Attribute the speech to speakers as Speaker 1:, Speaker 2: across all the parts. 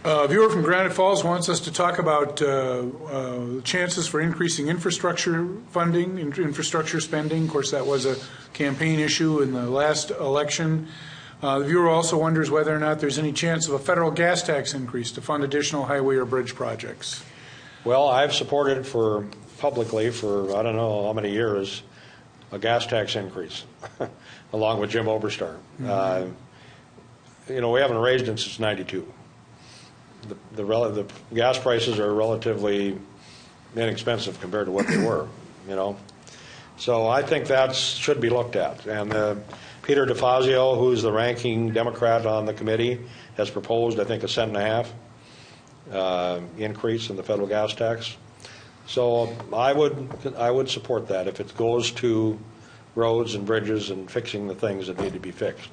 Speaker 1: A viewer from Granite Falls wants us to talk about chances for increasing infrastructure funding, infrastructure spending. Of course, that was a campaign issue in the last election. The viewer also wonders whether or not there's any chance of a federal gas tax increase to fund additional highway or bridge projects.
Speaker 2: Well, I've supported publicly for I don't know how many years a gas tax increase, along with Jim Oberstar. We haven't raised it since '92. The gas prices are relatively inexpensive compared to what they were, So I think that should be looked at. And Peter DeFazio, who's the ranking Democrat on the committee, has proposed, I think, $0.015 increase in the federal gas tax. So I would support that if it goes to roads and bridges and fixing the things that need to be fixed.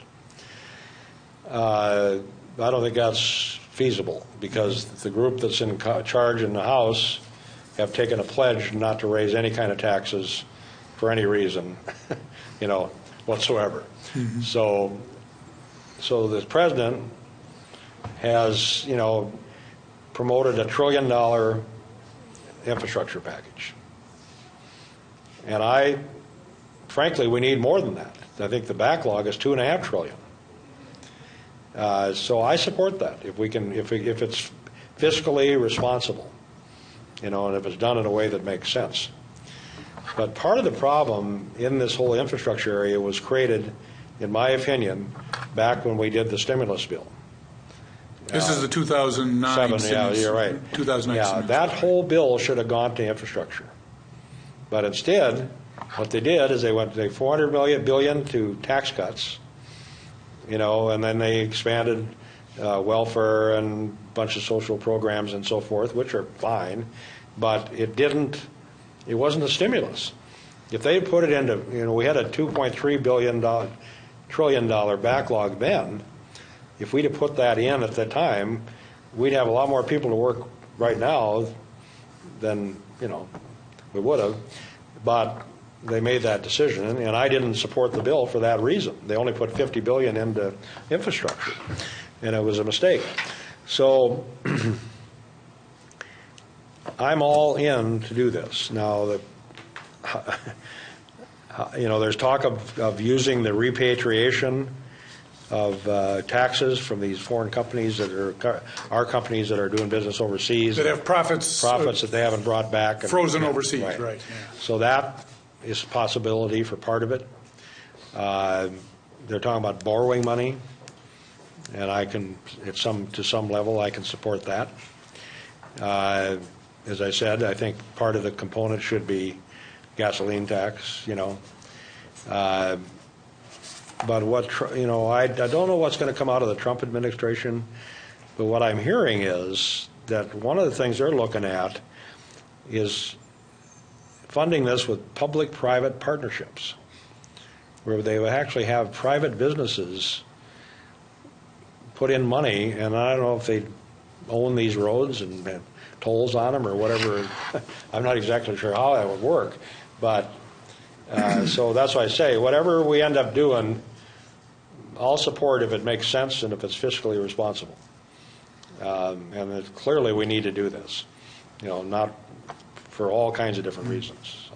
Speaker 2: I don't think that's feasible because the group that's in charge in the House have taken a pledge not to raise any kind of taxes for any reason, whatsoever. Mm-hmm. So the president has, promoted $1 trillion infrastructure package. And frankly, we need more than that. I think the backlog is $2.5 trillion. So I support that if it's fiscally responsible, and if it's done in a way that makes sense. But part of the problem in this whole infrastructure area was created, in my opinion, back when we did the stimulus bill.
Speaker 1: This is the 2009
Speaker 2: yeah, you're right.
Speaker 1: 2009
Speaker 2: yeah, that whole bill should have gone to infrastructure. But instead, what they did is they went to $400 billion to tax cuts, and then they expanded welfare and a bunch of social programs and so forth, which are fine, but it wasn't a stimulus. If they put it into, we had a $2.3 trillion backlog then. If we'd have put that in at the time, we'd have a lot more people to work right now than, we would have. But they made that decision, and I didn't support the bill for that reason. They only put $50 billion into infrastructure, and it was a mistake. So I'm all in to do this. Now, there's talk of using the repatriation of taxes from these foreign companies that are our companies that are doing business overseas.
Speaker 1: That have profits
Speaker 2: that they haven't brought back.
Speaker 1: Frozen overseas, right. Yeah.
Speaker 2: So that is a possibility for part of it. They're talking about borrowing money, and to some level, I can support that. As I said, I think part of the component should be gasoline tax, But I don't know what's going to come out of the Trump administration, but what I'm hearing is that one of the things they're looking at is funding this with public-private partnerships, where they would actually have private businesses put in money, and I don't know if they own these roads and have tolls on them or whatever. I'm not exactly sure how that would work, but so that's why I say whatever we end up doing, I'll support if it makes sense and if it's fiscally responsible. And clearly we need to do this, not for all kinds of different reasons.